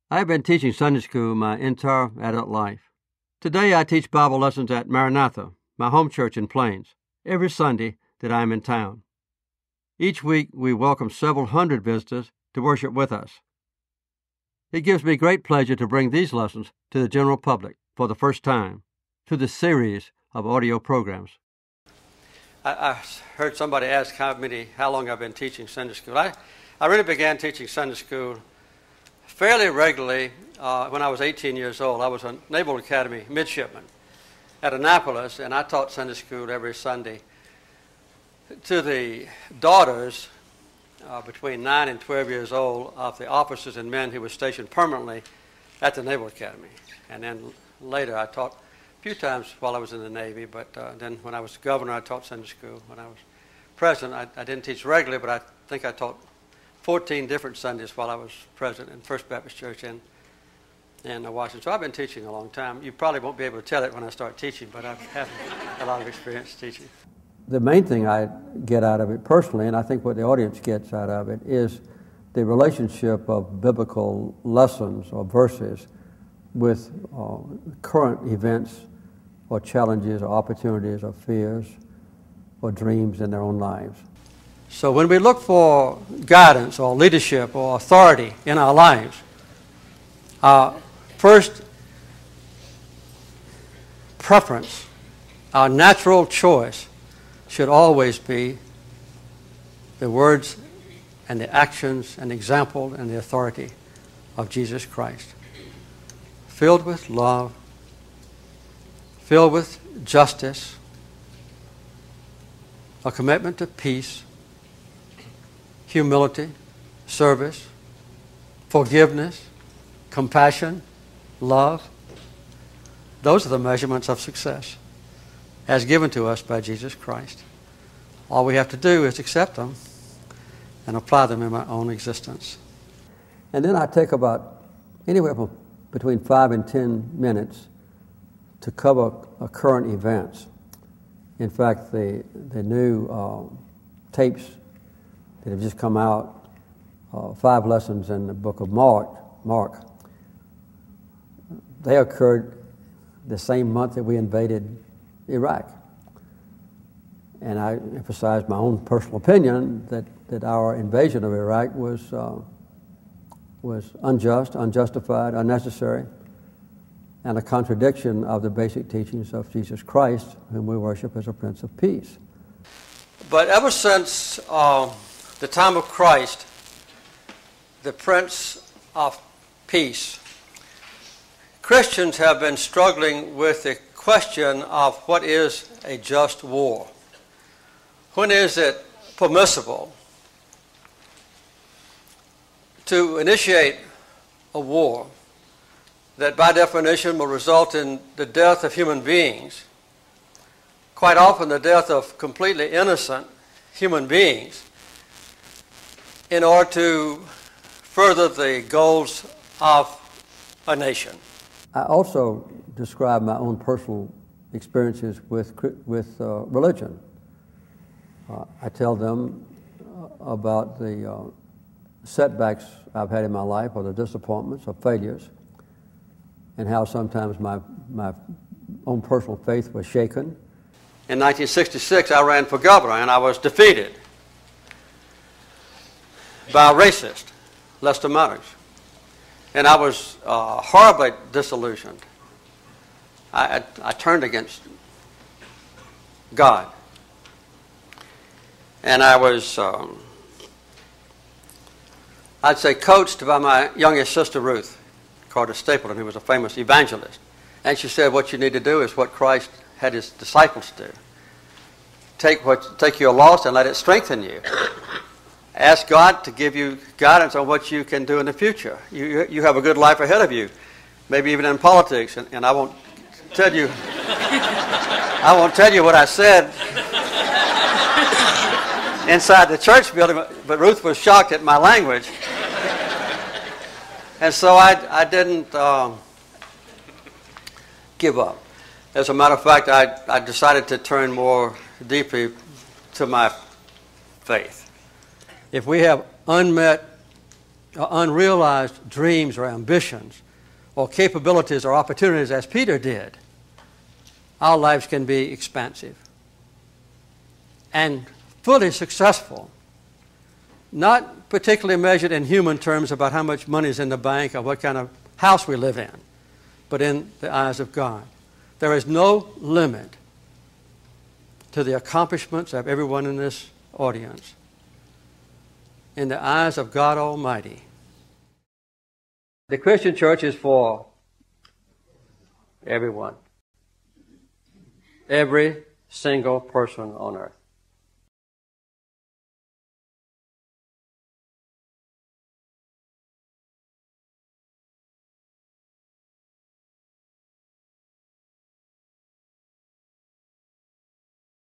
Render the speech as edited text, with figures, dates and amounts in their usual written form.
I have been teaching Sunday school my entire adult life. Today I teach Bible lessons at Maranatha, my home church in Plains, every Sunday that I am in town. Each week we welcome several hundred visitors to worship with us. It gives me great pleasure to bring these lessons to the general public for the first time through the series of audio programs. I heard somebody ask how long I've been teaching Sunday school. I really began teaching Sunday school fairly regularly when I was 18 years old. I was a Naval Academy midshipman at Annapolis, and I taught Sunday school every Sunday to the daughters between 9 and 12 years old of the officers and men who were stationed permanently at the Naval Academy. And then later I taught a few times while I was in the Navy, but then when I was governor I taught Sunday school. When I was president I didn't teach regularly, but I think I taught 14 different Sundays while I was president in First Baptist Church in Washington. So I've been teaching a long time. You probably won't be able to tell it when I start teaching, but I've had a lot of experience teaching. The main thing I get out of it personally, and I think what the audience gets out of it, is the relationship of biblical lessons or verses with current events or challenges or opportunities or fears or dreams in their own lives. So when we look for guidance or leadership or authority in our lives, our first preference, our natural choice, should always be the words and the actions and example and the authority of Jesus Christ. Filled with love, filled with justice, a commitment to peace, humility, service, forgiveness, compassion, love. Those are the measurements of success as given to us by Jesus Christ. All we have to do is accept them and apply them in my own existence. And then I take about anywhere from between 5 and 10 minutes to cover current events. In fact, the new tapes that have just come out, 5 lessons in the book of Mark, they occurred the same month that we invaded Iraq. And I emphasized my own personal opinion that our invasion of Iraq was unjust, unjustified, unnecessary, and a contradiction of the basic teachings of Jesus Christ, whom we worship as a Prince of Peace. But ever since the time of Christ, the Prince of Peace, Christians have been struggling with the question of what is a just war. When is it permissible to initiate a war that by definition will result in the death of human beings, quite often the death of completely innocent human beings, in order to further the goals of a nation? I also describe my own personal experiences with religion. I tell them about the setbacks I've had in my life, or the disappointments or failures, and how sometimes my own personal faith was shaken. In 1966, I ran for governor, and I was defeated by a racist, Lester Maddox. And I was horribly disillusioned. I turned against God. And I was, I'd say, coached by my youngest sister, Ruth Carter Stapleton, who was a famous evangelist. And she said, what you need to do is what Christ had his disciples do. Take your loss and let it strengthen you. Ask God to give you guidance on what you can do in the future. You have a good life ahead of you, maybe even in politics. And I won't tell you, what I said inside the church building, but Ruth was shocked at my language. And so I didn't give up. As a matter of fact, I decided to turn more deeply to my faith. If we have unmet unrealized dreams or ambitions or capabilities or opportunities as Peter did, our lives can be expansive and fully successful, not particularly measured in human terms about how much money is in the bank or what kind of house we live in, but in the eyes of God. There is no limit to the accomplishments of everyone in this audience. In the eyes of God Almighty, the Christian church is for everyone. Every single person on earth.